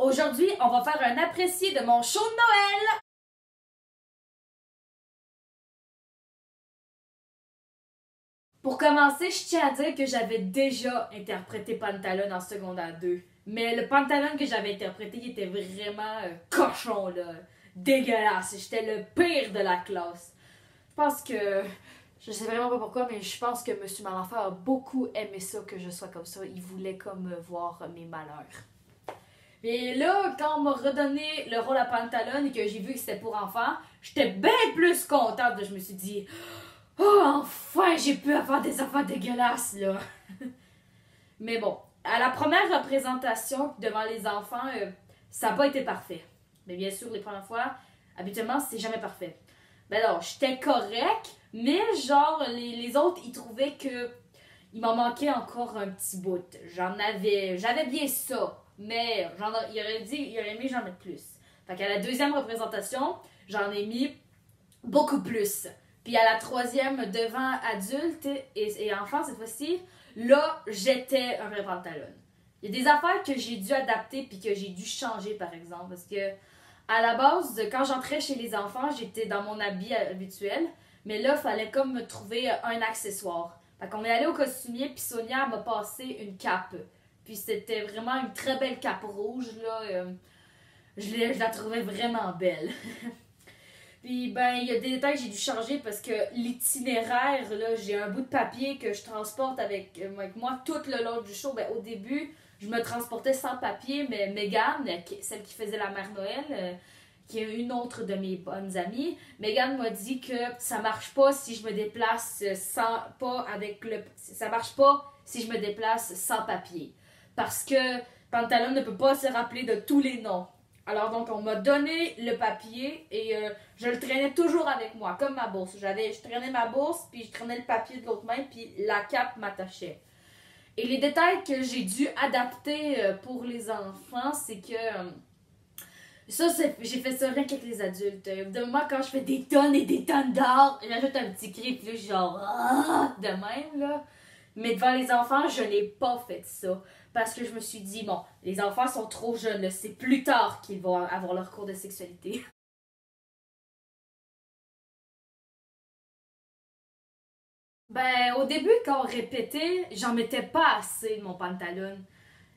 Aujourd'hui, on va faire un apprécié de mon show de Noël! Pour commencer, je tiens à dire que j'avais déjà interprété Pantalone en secondaire 2. Mais le Pantalone que j'avais interprété, il était vraiment cochon, là. Dégueulasse. J'étais le pire de la classe. Je pense que... Je sais vraiment pas pourquoi, mais je pense que Monsieur Malenfant a beaucoup aimé ça, que je sois comme ça. Il voulait comme voir mes malheurs. Et là, quand on m'a redonné le rôle à Pantalone et que j'ai vu que c'était pour enfants, j'étais bien plus contente. Je me suis dit... Oh, enfin, j'ai pu avoir des enfants dégueulasses, là. Mais bon, à la première représentation devant les enfants, ça n'a pas été parfait. Mais bien sûr, les premières fois, habituellement, c'est jamais parfait. Ben alors, j'étais correct, mais genre, les autres, ils trouvaient que il m'en manquait encore un petit bout. J'avais bien ça, mais il aurait aimé j'en mette plus. Fait qu'à la deuxième représentation, j'en ai mis beaucoup plus. Puis à la troisième, devant adultes et enfants cette fois-ci, là, j'étais un vrai Pantalone. Il y a des affaires que j'ai dû adapter puis que j'ai dû changer, par exemple. Parce que, à la base, quand j'entrais chez les enfants, j'étais dans mon habit habituel. Mais là, il fallait comme me trouver un accessoire. Fait qu'on est allé au costumier, puis Sonia m'a passé une cape. Puis c'était vraiment une très belle cape rouge, là. Je la trouvais vraiment belle. Puis, ben, il y a des détails que j'ai dû changer parce que l'itinéraire, là, j'ai un bout de papier que je transporte avec moi tout le long du show. Ben, au début, je me transportais sans papier, mais Megan, celle qui faisait la Mère Noël, qui est une autre de mes bonnes amies, Megan m'a dit que ça marche pas si je me déplace ça marche pas si je me déplace sans papier. Parce que Pantalone ne peut pas se rappeler de tous les noms. Alors donc, on m'a donné le papier et je le traînais toujours avec moi, comme ma bourse. Je traînais ma bourse, puis je traînais le papier de l'autre main, puis la cape m'attachait. Et les détails que j'ai dû adapter pour les enfants, c'est que... j'ai fait ça rien qu'avec les adultes. De moment, quand je fais des tonnes et des tonnes d'or, j'ajoute un petit cri, puis là, genre... Ah! De même, là. Mais devant les enfants, je n'ai pas fait ça. Parce que je me suis dit, bon, les enfants sont trop jeunes, là, c'est plus tard qu'ils vont avoir leur cours de sexualité. Ben, au début, quand on répétait, j'en mettais pas assez de mon pantalon.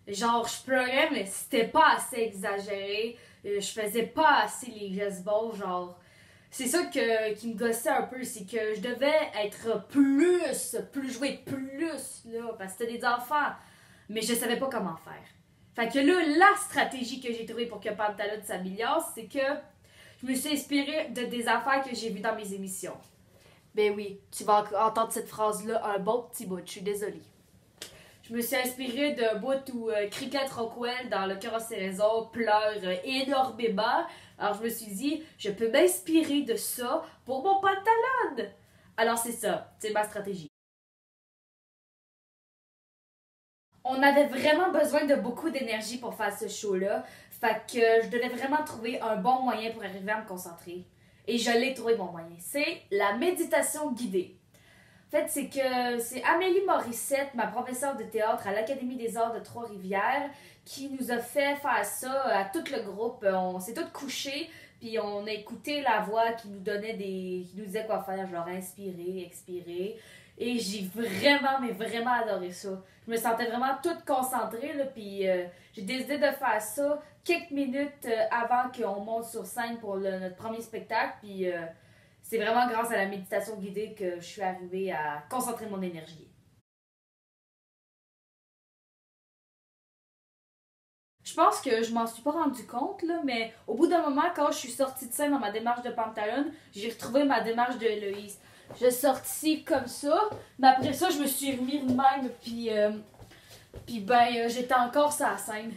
Genre, je pleurais, mais c'était pas assez exagéré. Je faisais pas assez les gestes beaux, genre... C'est ça qui me gossait un peu, c'est que je devais être plus jouer plus, là, parce que c'était des enfants. Mais je savais pas comment faire. Fait que là, la stratégie que j'ai trouvée pour que Pantalone s'améliore, c'est que je me suis inspirée de des affaires que j'ai vues dans mes émissions. Ben oui, tu vas entendre cette phrase-là un bon petit bout, je suis désolée. Je me suis inspirée d'un bout où Cricket Rockwell, dans Le Cœur en Cérézo, pleure énormément. Alors je me suis dit, je peux m'inspirer de ça pour mon Pantalone. Alors c'est ça, c'est ma stratégie. On avait vraiment besoin de beaucoup d'énergie pour faire ce show-là. Fait que je devais vraiment trouver un bon moyen pour arriver à me concentrer. Et je l'ai trouvé mon moyen. C'est la méditation guidée. En fait, c'est que c'est Amélie Morissette, ma professeure de théâtre à l'Académie des arts de Trois-Rivières, qui nous a fait faire ça à tout le groupe. On s'est tous couchés, puis on a écouté la voix qui nous donnait qui nous disait quoi faire, genre inspirer, expirer. Et j'ai vraiment, mais vraiment adoré ça. Je me sentais vraiment toute concentrée, là, puis j'ai décidé de faire ça quelques minutes avant qu'on monte sur scène pour notre premier spectacle, puis c'est vraiment grâce à la méditation guidée que je suis arrivée à concentrer mon énergie. Je pense que je m'en suis pas rendu compte, là, mais au bout d'un moment, quand je suis sortie de scène dans ma démarche de Pantalone, j'ai retrouvé ma démarche de Héloïse. Je suis sortie comme ça, mais après ça, je me suis remis de même, puis ben, j'étais encore sur la scène.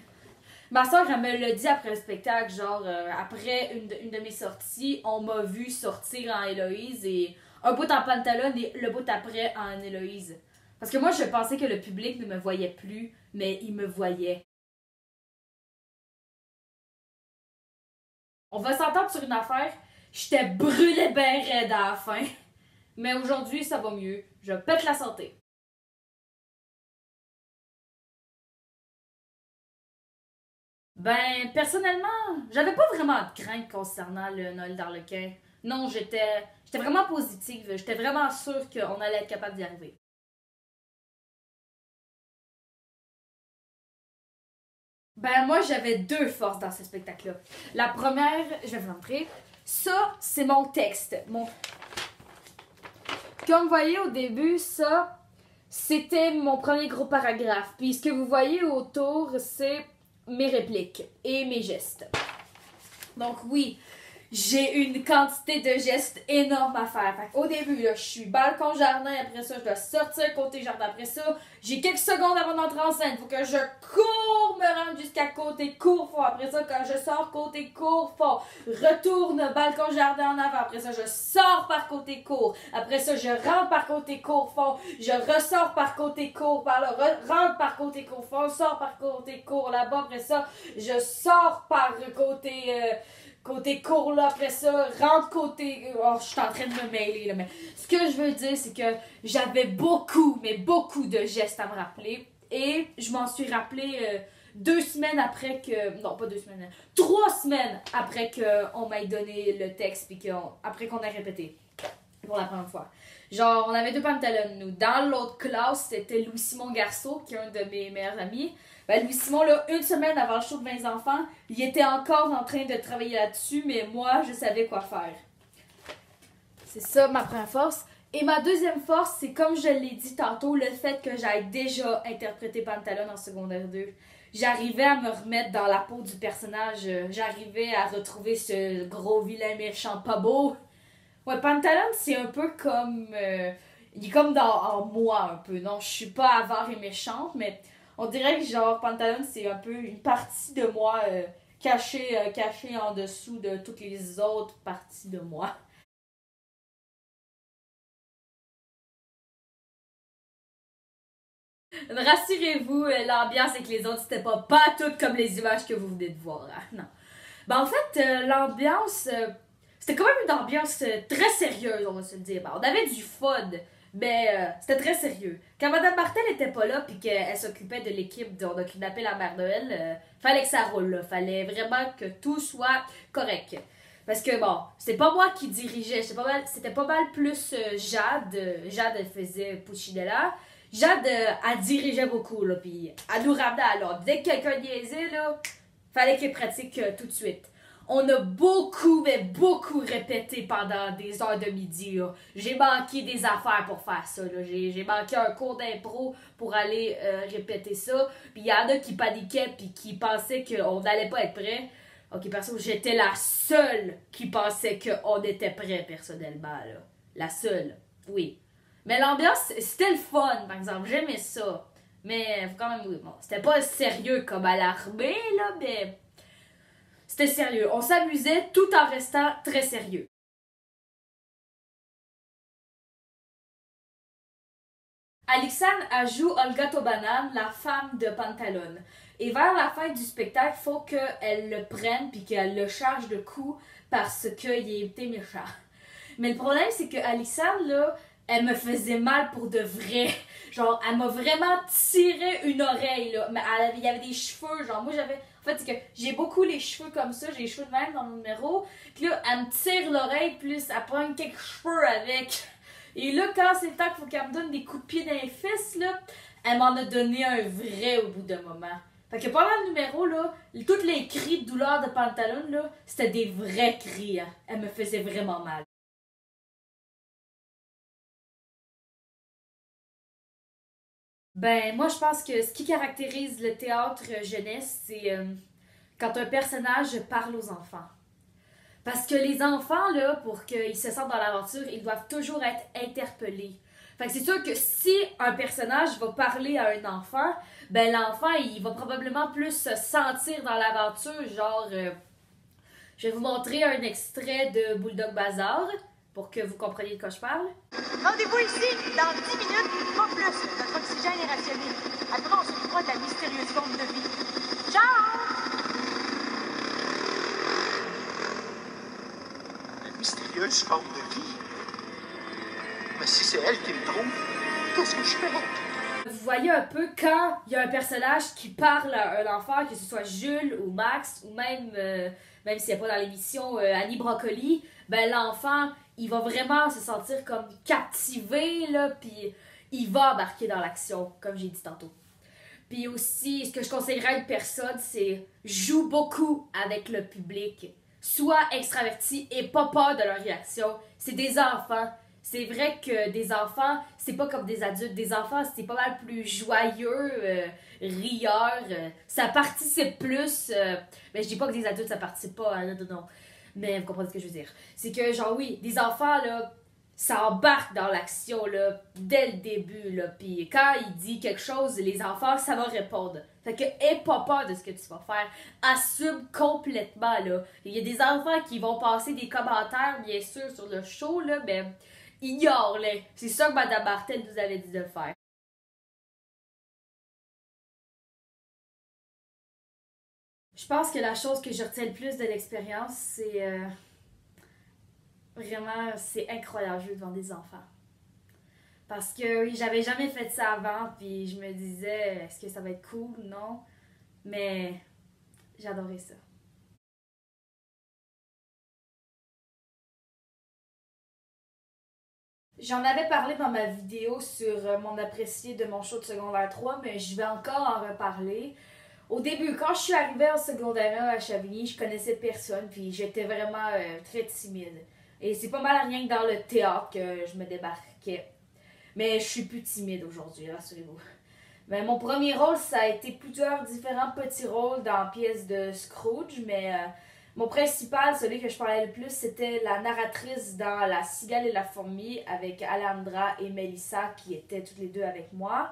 Ma soeur, elle me l'a dit après le spectacle, genre, après une de mes sorties, on m'a vu sortir en Héloïse et un bout en Pantalone et le bout après en Héloïse. Parce que moi, je pensais que le public ne me voyait plus, mais il me voyait. On va s'entendre sur une affaire, j'étais brûlée ben raide à la fin. Mais aujourd'hui, ça va mieux. Je pète la santé. Ben, personnellement, j'avais pas vraiment de crainte concernant le Noël d'Arlequin. Non, j'étais vraiment positive. J'étais vraiment sûre qu'on allait être capable d'y arriver. Ben, moi, j'avais deux forces dans ce spectacle-là. La première, je vais vous montrer. Ça, c'est mon texte. Comme vous voyez au début, ça, c'était mon premier gros paragraphe. Puis ce que vous voyez autour, c'est mes répliques et mes gestes. Donc oui, j'ai une quantité de gestes énorme à faire. Fait au début, là, je suis balcon jardin, après ça, je dois sortir côté jardin. Après ça, j'ai quelques secondes avant d'entrer en scène. Faut que je cours me rendre jusqu'à côté cours fort. Après ça, quand je sors côté cours fort, retourne balcon jardin en avant. Après ça, je sors par côté court. Après ça, je rentre par côté court fond. Je ressors par côté court par là. Rentre par côté court fond. Sors par côté court là-bas. Après ça, je sors par côté court là, après ça, rentre côté... Oh, je suis en train de me mêler là, mais ce que je veux dire, c'est que j'avais beaucoup, mais beaucoup de gestes à me rappeler. Et je m'en suis rappelé 2 semaines après que... Non, pas 2 semaines, 3 semaines après qu'on m'ait donné le texte, puis après qu'on ait répété pour la première fois. Genre, on avait deux pantalons, nous. Dans l'autre classe, c'était Louis-Simon Garceau, qui est un de mes meilleurs amis. Ben, Louis-Simon, là, 1 semaine avant le show de 20 enfants, il était encore en train de travailler là-dessus, mais moi, je savais quoi faire. C'est ça, ma première force. Et ma deuxième force, c'est comme je l'ai dit tantôt, le fait que j'aille déjà interprété Pantalon en secondaire 2. J'arrivais à me remettre dans la peau du personnage. J'arrivais à retrouver ce gros vilain méchant pas beau. Ouais, Pantalon, c'est un peu comme... il est comme en moi, un peu. Non, je suis pas avare et méchante, mais on dirait que, genre, Pantalon, c'est un peu une partie de moi cachée en dessous de toutes les autres parties de moi. Rassurez-vous, l'ambiance avec les autres, c'était pas toutes comme les images que vous venez de voir. Hein, non. Ben, en fait, l'ambiance... c'était quand même une ambiance très sérieuse, on va se le dire. Ben, on avait du fun, mais c'était très sérieux. Quand Madame Martel était pas là puis qu'elle s'occupait de l'équipe, on a kidnappé la mère Noël, fallait que ça roule, là. Fallait vraiment que tout soit correct. Parce que bon, c'était pas moi qui dirigeais, c'était pas mal plus Jade. Jade, elle faisait Puccinella. Jade, elle dirigeait beaucoup, là, puis elle nous ramenait à l'ordre. Dès que quelqu'un niaisait, là, fallait qu'il pratique tout de suite. On a beaucoup, mais beaucoup répété pendant des heures de midi, là. J'ai manqué des affaires pour faire ça, là. J'ai manqué un cours d'impro pour aller répéter ça. Puis il y en a qui paniquaient puis qui pensaient qu'on n'allait pas être prêt. Ok, perso, j'étais la seule qui pensait qu'on était prêt, personnellement, là. La seule, oui. Mais l'ambiance, c'était le fun, par exemple. J'aimais ça. Mais, quand même, oui, bon, c'était pas sérieux comme à l'armée, là, mais... C'était sérieux. On s'amusait tout en restant très sérieux. Alexandre joue Olga Tobanan, la femme de Pantalone. Et vers la fin du spectacle, il faut qu'elle le prenne puis qu'elle le charge de coups parce qu'il était méchant. Mais le problème, c'est que Alexandre, là, elle me faisait mal pour de vrai. Genre, elle m'a vraiment tiré une oreille, là. Mais il y avait des cheveux, genre, moi j'avais... En fait, c'est que j'ai beaucoup les cheveux comme ça, j'ai les cheveux de même dans mon numéro. Puis là, elle me tire l'oreille, plus elle prend quelques cheveux avec. Et là, quand c'est le temps qu'il faut qu'elle me donne des coups de pied dans les fesses, là, elle m'en a donné un vrai au bout d'un moment. Fait que pendant le numéro, là, tous les cris de douleur de Pantalon, là, c'était des vrais cris, hein. Elle me faisait vraiment mal. Ben, moi, je pense que ce qui caractérise le théâtre jeunesse, c'est quand un personnage parle aux enfants. Parce que les enfants, là, pour qu'ils se sentent dans l'aventure, ils doivent toujours être interpellés. Fait que c'est sûr que si un personnage va parler à un enfant, ben l'enfant, il va probablement plus se sentir dans l'aventure. Genre, je vais vous montrer un extrait de Bulldog Bazar pour que vous compreniez de quoi je parle. Rendez-vous ici dans 10 minutes, pas plus. Notre oxygène est rationné. Après, on s'occupera de la mystérieuse forme de vie. Ciao! La mystérieuse forme de vie? Mais si c'est elle qui me trouve, qu'est-ce que je fais? Vous voyez un peu quand il y a un personnage qui parle à un enfant, que ce soit Jules ou Max, ou même, même s'il n'y a pas dans l'émission Annie Brocoli, ben l'enfant, il va vraiment se sentir comme captivé, là, puis il va embarquer dans l'action, comme j'ai dit tantôt. Puis aussi, ce que je conseillerais à une personne, c'est joue beaucoup avec le public. Sois extraverti et pas peur de leur réaction. C'est des enfants. C'est vrai que des enfants, c'est pas comme des adultes. Des enfants, c'est pas mal plus joyeux, rieurs. Ça participe plus. Mais je dis pas que des adultes, ça participe pas. Hein, non. Mais vous comprenez ce que je veux dire. C'est que, genre, oui, des enfants, là, ça embarque dans l'action, là, dès le début, là. Puis quand il dit quelque chose, les enfants, ça va répondre. Fait que, aie pas peur de ce que tu vas faire. Assume complètement, là. Il y a des enfants qui vont passer des commentaires, bien sûr, sur le show, là, mais ignore-les. C'est ça que Mme Martel nous avait dit de faire. Je pense que la chose que je retiens le plus de l'expérience, c'est vraiment, c'est incroyable jouer devant des enfants. Parce que oui, j'avais jamais fait ça avant, puis je me disais, est-ce que ça va être cool ou non? Mais j'adorais ça. J'en avais parlé dans ma vidéo sur mon apprécié de mon show de secondaire 3, mais je vais encore en reparler. Au début, quand je suis arrivée en secondaire 1 à Chavigny, je connaissais personne, puis j'étais vraiment très timide. Et c'est pas mal rien que dans le théâtre que je me débarquais. Mais je suis plus timide aujourd'hui, rassurez-vous. Mais mon premier rôle, ça a été plusieurs différents petits rôles dans la pièce de Scrooge, mais mon principal, celui que je parlais le plus, c'était la narratrice dans La Cigale et la fourmi avec Alejandra et Melissa qui étaient toutes les deux avec moi.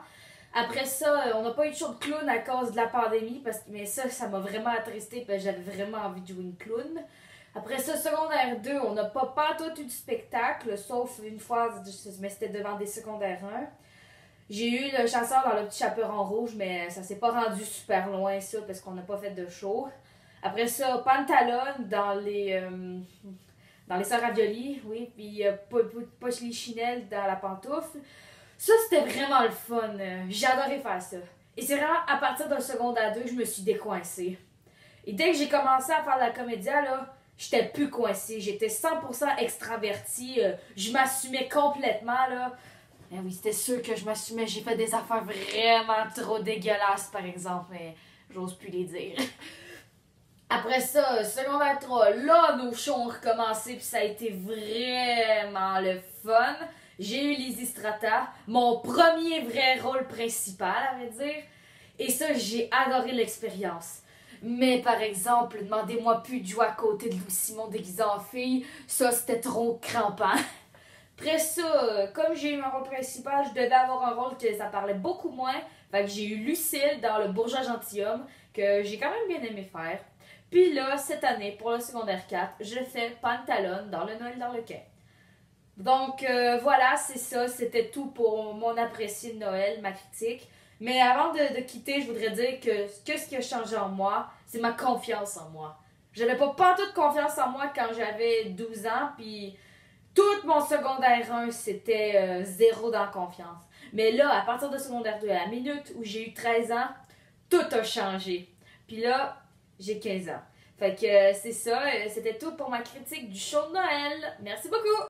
Après ça, on n'a pas eu de show de clown à cause de la pandémie, mais ça m'a vraiment attristé parce que j'avais vraiment envie de jouer une clown. Après ça, secondaire 2, on n'a pas tout eu de spectacle, sauf une fois, mais c'était devant des secondaires 1. J'ai eu le chasseur dans le petit chaperon rouge, mais ça s'est pas rendu super loin, ça, parce qu'on n'a pas fait de show. Après ça, Pantalon dans les sœurs raviolis, oui, puis Pochelichinelle dans la pantoufle. Ça, c'était vraiment le fun. J'ai adoré faire ça. Et c'est vraiment à partir d'un secondaire 2 que je me suis décoincée. Et dès que j'ai commencé à faire de la comédia, là, j'étais plus coincée. J'étais 100% extravertie. Je m'assumais complètement, là. Mais oui, c'était sûr que je m'assumais. J'ai fait des affaires vraiment trop dégueulasses, par exemple, mais j'ose plus les dire. Après ça, secondaire 3, là, nos shows ont recommencé, puis ça a été vraiment le fun. J'ai eu Lizzie Strata, mon premier vrai rôle principal, à vrai dire. Et ça, j'ai adoré l'expérience. Mais par exemple, demandez-moi plus de jouer à côté de Lou Simon déguisé en fille, ça c'était trop crampant. Après ça, comme j'ai eu mon rôle principal, je devais avoir un rôle que ça parlait beaucoup moins. Fait que j'ai eu Lucille dans Le Bourgeois Gentilhomme, que j'ai quand même bien aimé faire. Puis là, cette année, pour le secondaire 4, je fais Pantalon dans Le Noël dans le quai. Donc voilà, c'est ça, c'était tout pour mon apprécié de Noël, ma critique. Mais avant de quitter, je voudrais dire que ce qui a changé en moi, c'est ma confiance en moi. J'avais pas toute confiance en moi quand j'avais 12 ans, puis tout mon secondaire 1, c'était zéro dans la confiance. Mais là, à partir de secondaire 2, à la minute où j'ai eu 13 ans, tout a changé. Puis là, j'ai 15 ans. Fait que c'est ça, c'était tout pour ma critique du show de Noël. Merci beaucoup!